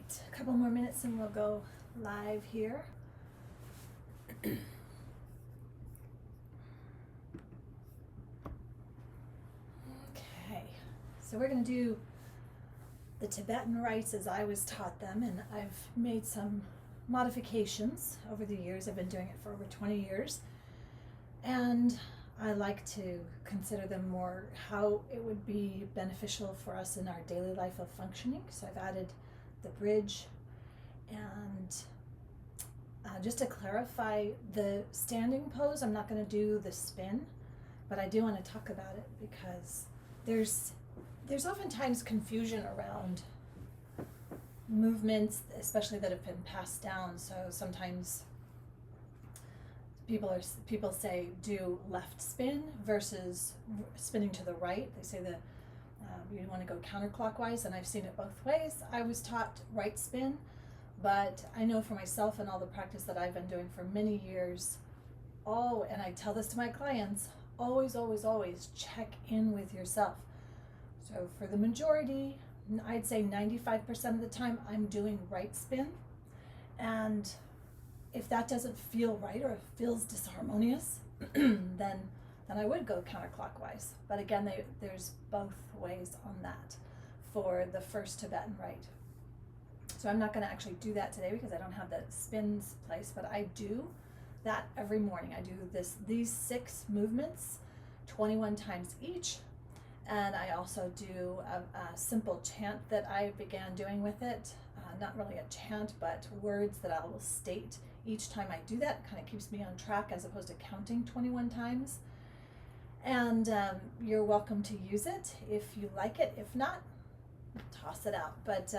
right, a couple more minutes and we'll go live here. Okay, so we're going to do the Tibetan rites as I was taught them, and I've made some modifications over the years. I've been doing it for over 20 years, and I like to consider them more how it would be beneficial for us in our daily life of functioning. So I've added the bridge, and just to clarify the standing pose, I'm not going to do the spin, but I do want to talk about it because there's oftentimes confusion around movements, especially that have been passed down. So sometimes people say do left spin versus spinning to the right. They say that you want to go counterclockwise, and I've seen it both ways. I was taught right spin, but I know for myself and all the practice that I've been doing for many years, and I tell this to my clients, always, always, always check in with yourself. So for the majority, I'd say 95% of the time, I'm doing right spin. And if that doesn't feel right or it feels disharmonious, then I would go counterclockwise. But again, there's both ways on that for the first Tibetan rite. So I'm not going to actually do that today because I don't have the spins place, but I do that every morning. I do these 6 movements 21 times each. And I also do a simple chant that I began doing with it. Not really a chant, but words that I will state each time I do that. It kind of keeps me on track as opposed to counting 21 times. And you're welcome to use it if you like it. If not, toss it out. But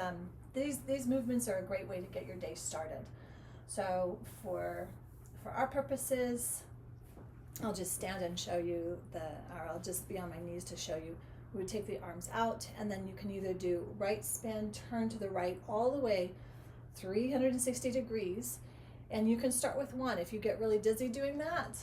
these movements are a great way to get your day started. So for our purposes, I'll just stand and show you or I'll just be on my knees to show you. We would take the arms out, and then you can either do right spin, turn to the right all the way 360 degrees, and you can start with 1. If you get really dizzy doing that,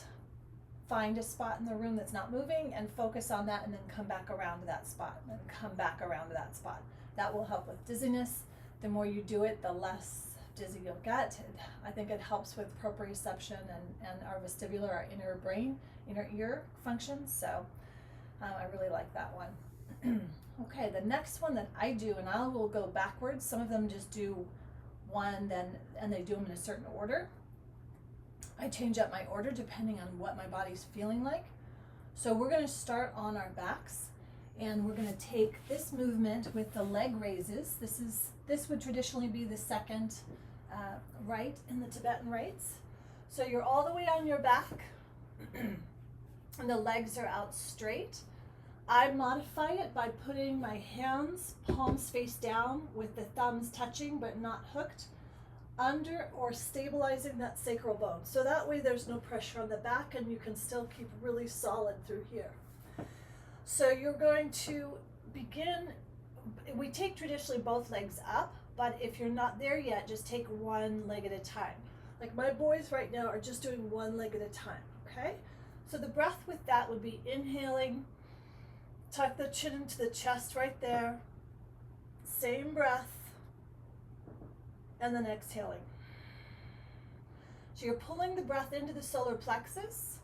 find a spot in the room that's not moving and focus on that, and then come back around to that spot, and come back around to that spot. That will help with dizziness. The more you do it, the less dizzy you'll get. I think it helps with proprioception and our vestibular, our inner brain, inner ear functions. So I really like that one. Okay, the next one that I do, and I will go backwards. Some of them just do one, and they do them in a certain order. I change up my order depending on what my body's feeling like. So we're going to start on our backs, and we're going to take this movement with the leg raises. This would traditionally be the second rite in the Tibetan rites. So you're all the way on your back, and the legs are out straight. I modify it by putting my hands, palms face down, with the thumbs touching but not hooked, under or stabilizing that sacral bone. So that way there's no pressure on the back, and you can still keep really solid through here. So you're going to begin, we take traditionally both legs up, but if you're not there yet, just take one leg at a time. Like my boys right now are just doing one leg at a time, okay? So the breath with that would be inhaling, tuck the chin into the chest right there, same breath, and then exhaling. So you're pulling the breath into the solar plexus,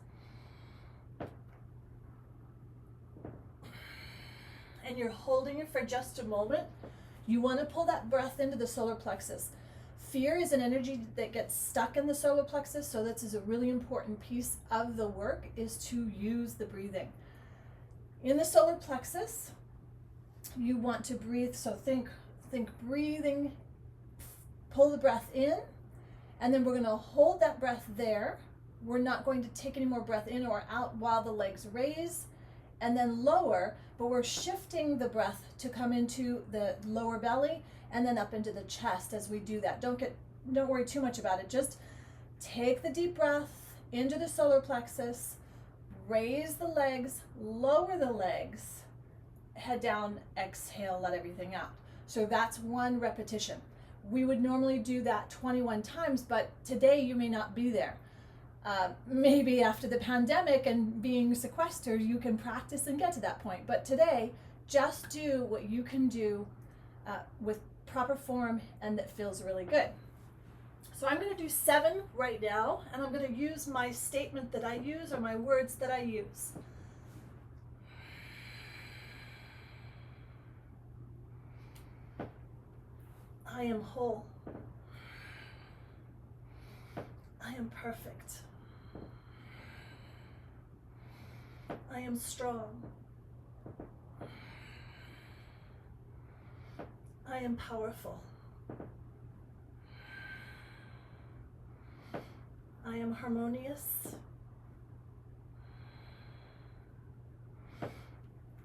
and you're holding it for just a moment. You want to pull that breath into the solar plexus. Fear is an energy that gets stuck in the solar plexus, so this is a really important piece of the work, is to use the breathing. In the solar plexus, you want to breathe, so think breathing, pull the breath in, and then we're going to hold that breath there. We're not going to take any more breath in or out while the legs raise and then lower, but we're shifting the breath to come into the lower belly and then up into the chest as we do that. Don't worry too much about it. Just take the deep breath into the solar plexus, raise the legs, lower the legs, head down, exhale, let everything out. So that's 1 repetition. We would normally do that 21 times, but today you may not be there. Maybe after the pandemic and being sequestered, you can practice and get to that point. But today, just do what you can do with proper form and that feels really good. So I'm going to do 7 right now, and I'm going to use my statement that I use or my words that I use. I am whole. I am perfect. I am strong. I am powerful. I am harmonious.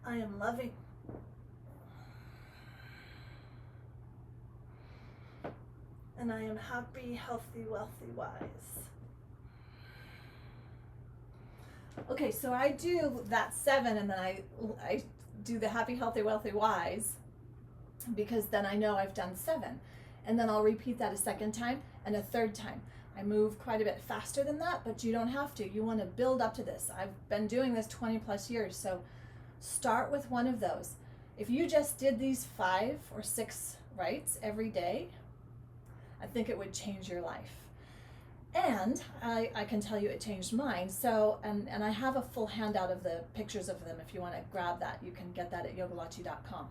I am loving. And I am happy, healthy, wealthy, wise. Okay, so I do that 7, and then I do the happy, healthy, wealthy, wise, because then I know I've done 7. And then I'll repeat that a second time and a third time. I move quite a bit faster than that, but you don't have to. You want to build up to this. I've been doing this 20 plus years, so start with one of those. If you just did these 5 or 6 rites every day, I think it would change your life. And I can tell you it changed mine. So, and I have a full handout of the pictures of them. If you want to grab that, you can get that at yogalachi.com.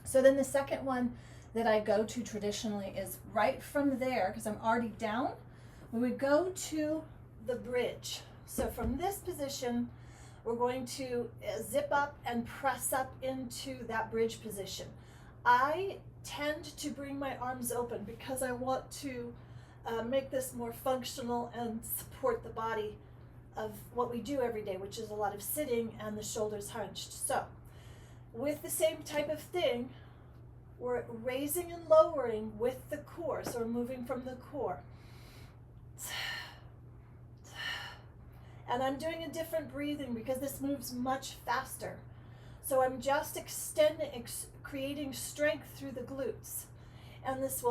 So then the second one that I go to traditionally is right from there, because I'm already down, we would go to the bridge. So from this position, we're going to zip up and press up into that bridge position. I tend to bring my arms open because I want to make this more functional and support the body of what we do every day, which is a lot of sitting and the shoulders hunched. So with the same type of thing, we're raising and lowering with the core. So we're moving from the core. And I'm doing a different breathing because this moves much faster. So I'm just extending, creating strength through the glutes. And this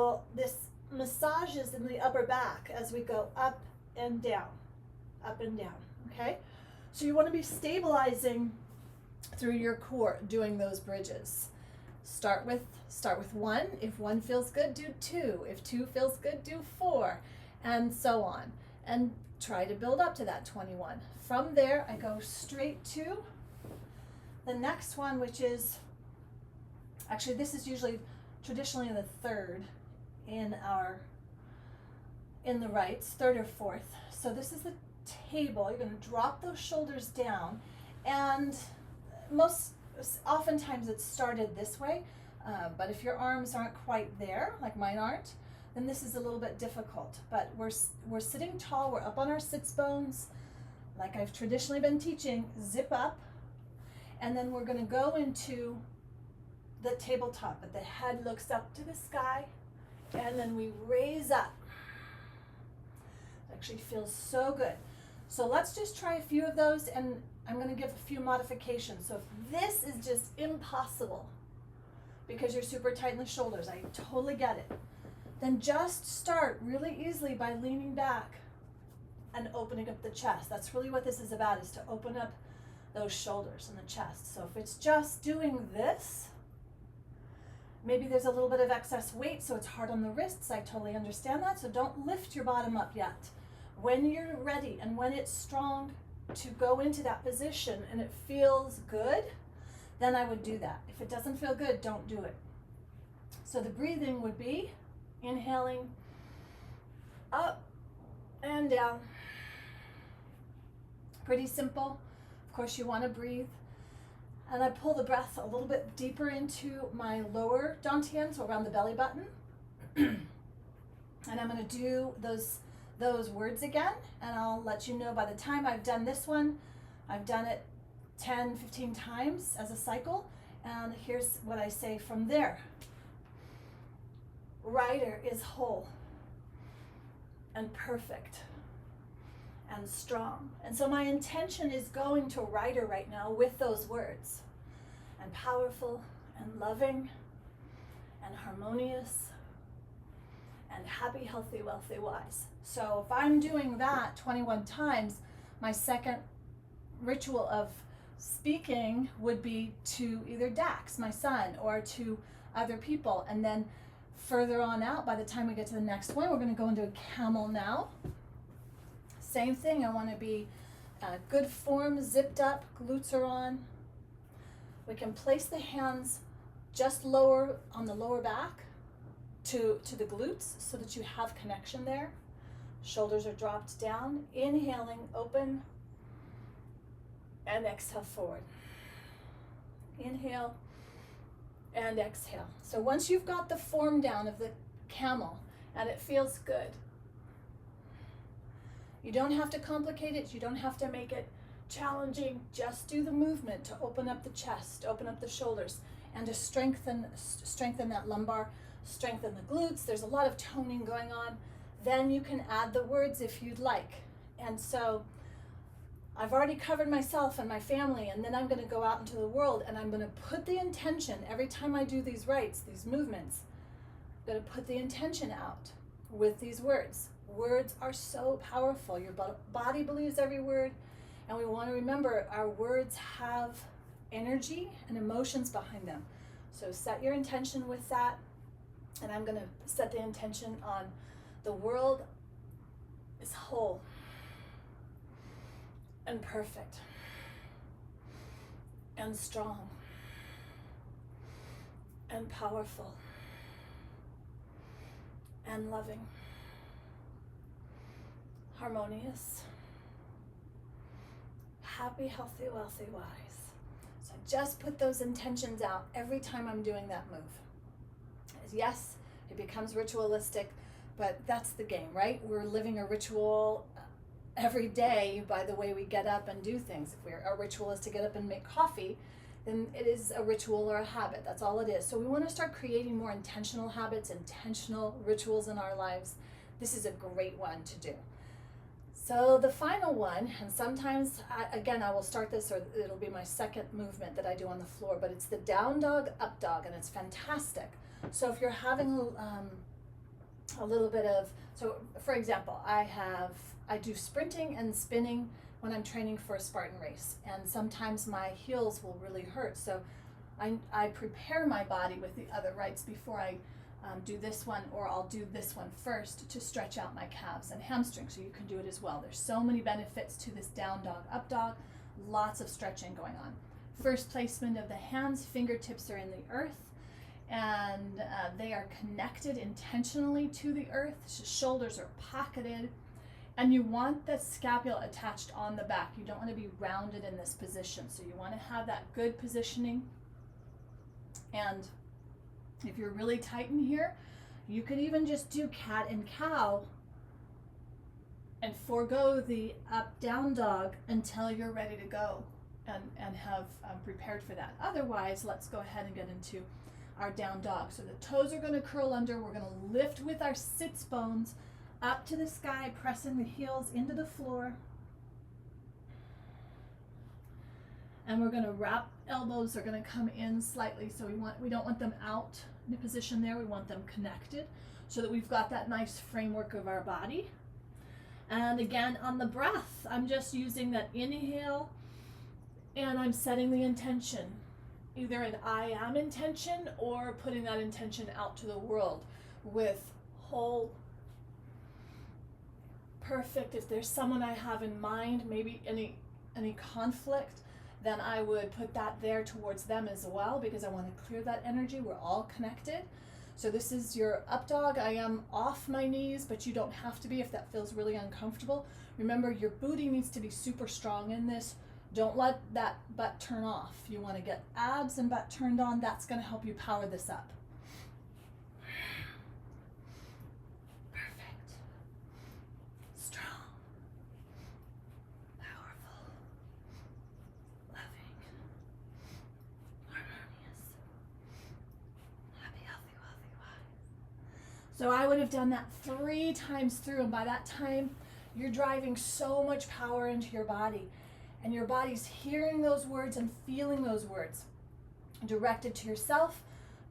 massages in the upper back as we go up and down, okay? So you want to be stabilizing through your core doing those bridges. Start with 1. If 1 feels good, do 2. If 2 feels good, do 4, and so on. And try to build up to that 21. From there, I go straight to the next one, which is, actually this is usually traditionally the 3rd in the rites, 3rd or 4th. So this is the table. You're going to drop those shoulders down, and oftentimes it's started this way, but if your arms aren't quite there, like mine aren't, then this is a little bit difficult. But we're sitting tall, we're up on our sits bones, like I've traditionally been teaching, zip up, and then we're going to go into the tabletop, but the head looks up to the sky, and then we raise up. It actually feels so good. So let's just try a few of those, and I'm going to give a few modifications. So if this is just impossible because you're super tight in the shoulders, I totally get it, then just start really easily by leaning back and opening up the chest. That's really what this is about, is to open up those shoulders and the chest. So if it's just doing this, maybe there's a little bit of excess weight, so it's hard on the wrists. I totally understand that. So don't lift your bottom up yet. When you're ready and when it's strong to go into that position and it feels good, then I would do that. If it doesn't feel good, don't do it. So the breathing would be inhaling up and down. Pretty simple. Of course, you want to breathe. And I pull the breath a little bit deeper into my lower dantian, so around the belly button. And I'm going to do those words again, and I'll let you know by the time I've done this one. I've done it 10, 15 times as a cycle, and here's what I say from there. Rider is whole and perfect and strong. And so my intention is going to rider right now with those words. And powerful and loving and harmonious and happy, healthy, wealthy, wise. So if I'm doing that 21 times, my second ritual of speaking would be to either Dax, my son, or to other people. And then further on out, by the time we get to the next one, we're going to go into a camel now. Same thing, I want to be good form, zipped up, glutes are on. We can place the hands just lower on the lower back to the glutes so that you have connection there. Shoulders are dropped down, inhaling, open, and exhale forward. Inhale and exhale. So once you've got the form down of the camel and it feels good, you don't have to complicate it, you don't have to make it challenging, just do the movement to open up the chest, open up the shoulders, and to strengthen that lumbar, strengthen the glutes. There's a lot of toning going on. Then you can add the words if you'd like. And so I've already covered myself and my family, and then I'm going to go out into the world and I'm going to put the intention every time I do these rites, these movements. I'm going to put the intention out with these words. Words are so powerful. Your body believes every word, and we want to remember our words have energy and emotions behind them. So set your intention with that, and I'm going to set the intention on the world is whole and perfect and strong and powerful and loving, harmonious, happy, healthy, wealthy, wise. So just put those intentions out every time I'm doing that move. Yes, it becomes ritualistic, but that's the game, right? We're living a ritual every day by the way we get up and do things. If our ritual is to get up and make coffee, then it is a ritual or a habit. That's all it is. So we want to start creating more intentional habits, intentional rituals in our lives. This is a great one to do. So the final one, and sometimes, again, I will start this, or it'll be my second movement that I do on the floor, but it's the down dog, up dog, and it's fantastic. So if you're having a little bit of, so for example, I do sprinting and spinning when I'm training for a Spartan race, and sometimes my heels will really hurt. So I prepare my body with the other rites before I do this one, or I'll do this one first to stretch out my calves and hamstrings, so you can do it as well. There's so many benefits to this down dog, up dog, lots of stretching going on. First placement of the hands, fingertips are in the earth, and they are connected intentionally to the earth. Shoulders are pocketed, and you want the scapula attached on the back. You don't want to be rounded in this position, so you want to have that good positioning. And if you're really tight in here, you could even just do cat and cow and forego the up down dog until you're ready to go and have prepared for that. Otherwise, let's go ahead and get into our down dog. So the toes are going to curl under. We're going to lift with our sits bones up to the sky, pressing the heels into the floor. And we're going to wrap, elbows are going to come in slightly, so we don't want them out in a position there. We want them connected so that we've got that nice framework of our body. And again, on the breath, I'm just using that inhale, and I'm setting the intention, either an I am intention or putting that intention out to the world with whole, perfect. If there's someone I have in mind, maybe any conflict, then I would put that there towards them as well, because I want to clear that energy. We're all connected. So this is your up dog. I am off my knees, but you don't have to be if that feels really uncomfortable. Remember, your booty needs to be super strong in this. Don't let that butt turn off. You want to get abs and butt turned on. That's going to help you power this up. Perfect. Strong. Powerful. Loving. Harmonious. Happy, healthy, wealthy, wise. So I would have done that 3 times through, and by that time, you're driving so much power into your body. And your body's hearing those words and feeling those words, directed to yourself,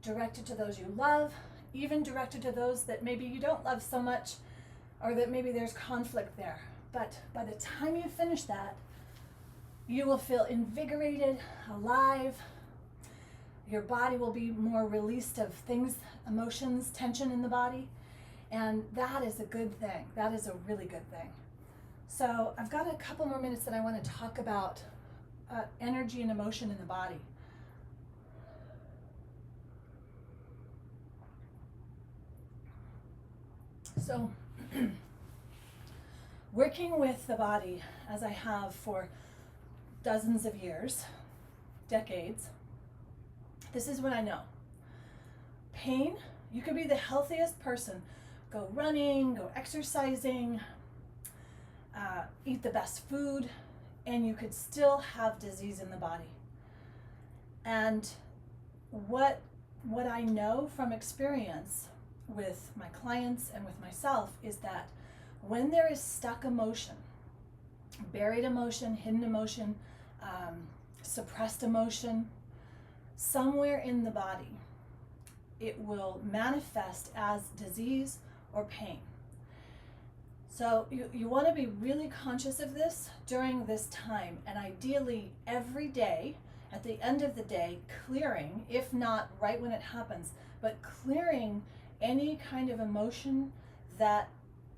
directed to those you love, even directed to those that maybe you don't love so much, or that maybe there's conflict there. But by the time you finish that, you will feel invigorated, alive. Your body will be more released of things, emotions, tension in the body. And that is a good thing. That is a really good thing. So I've got a couple more minutes that I want to talk about energy and emotion in the body. So working with the body as I have for dozens of years, decades, this is what I know. Pain, you could be the healthiest person, go running, go exercising, eat the best food, and you could still have disease in the body. And what I know from experience with my clients and with myself is that when there is stuck emotion, buried emotion, hidden emotion, suppressed emotion, somewhere in the body, it will manifest as disease or pain. So you want to be really conscious of this during this time, and ideally every day, at the end of the day, clearing, if not right when it happens, but clearing any kind of emotion that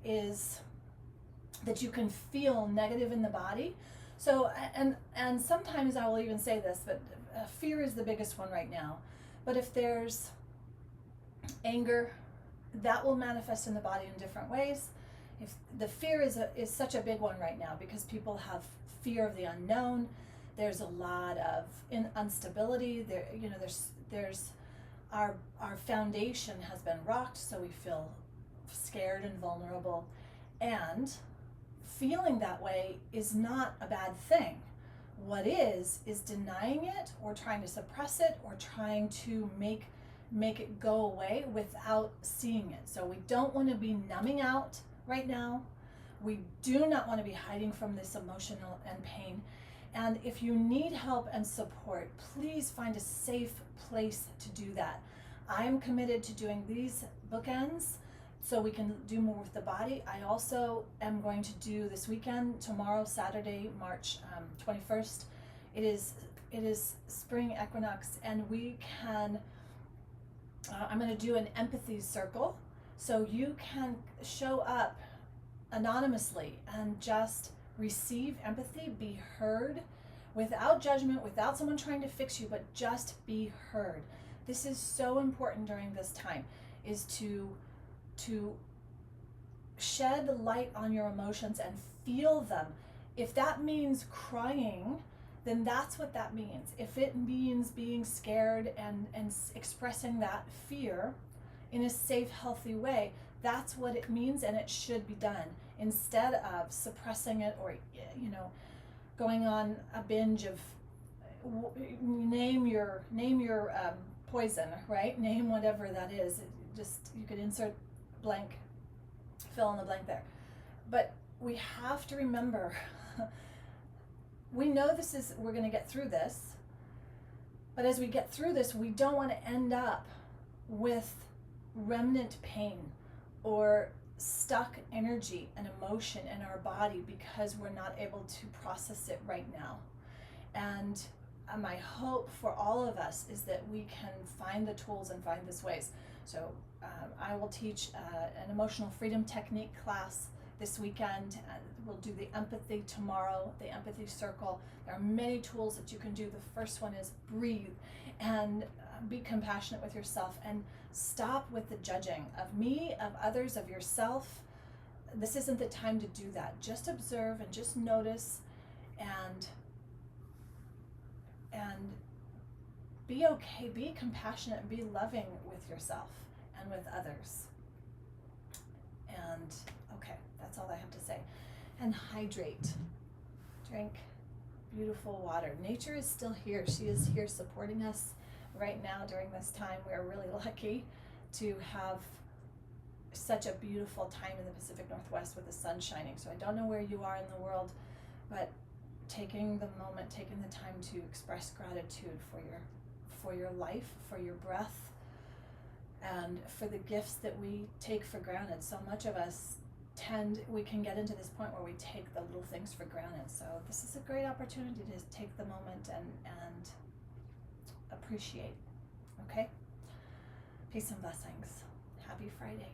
you can feel negative in the body. So, and sometimes I will even say this, but fear is the biggest one right now. But if there's anger, that will manifest in the body in different ways. If the fear is such a big one right now because people have fear of the unknown. There's a lot of instability. There's our foundation has been rocked, so we feel scared and vulnerable. And feeling that way is not a bad thing. What is denying it or trying to suppress it or trying to make it go away without seeing it. So we don't want to be numbing out right now. We do not want to be hiding from this emotional and pain. And if you need help and support, please find a safe place to do that. I'm committed to doing these bookends so we can do more with the body. I also am going to do this weekend, tomorrow, Saturday, March 21st. It is spring equinox, and we can, I'm going to do an empathy circle. So you can show up anonymously and just receive empathy, be heard without judgment, without someone trying to fix you, but just be heard. This is so important during this time, is to shed light on your emotions and feel them. If that means crying, then that's what that means. If it means being scared and expressing that fear in a safe, healthy way, that's what it means, and it should be done instead of suppressing it or going on a binge of name your poison, right? Name whatever that is. You could insert blank, fill in the blank there. But we have to remember, we know we're going to get through this, but as we get through this, we don't want to end up with remnant pain or stuck energy and emotion in our body because we're not able to process it right now. And my hope for all of us is that we can find the tools and find these ways. So I will teach an emotional freedom technique class this weekend. We'll do the empathy tomorrow, the empathy circle. There are many tools that you can do. The first one is breathe and be compassionate with yourself and stop with the judging of me, of others, of yourself. This isn't the time to do that. Just observe and just notice and be okay, be compassionate, and be loving with yourself and with others. And okay, that's all I have to say. And hydrate. Drink beautiful water. Nature is still here. She is here supporting us right now during this time. We're really lucky to have such a beautiful time in the Pacific Northwest with the sun shining. So I don't know where you are in the world, but taking the moment, taking the time to express gratitude for your life, for your breath, and for the gifts that we take for granted. So much of us we can get into this point where we take the little things for granted. So this is a great opportunity to take the moment and appreciate Okay? Peace and blessings. Happy Friday.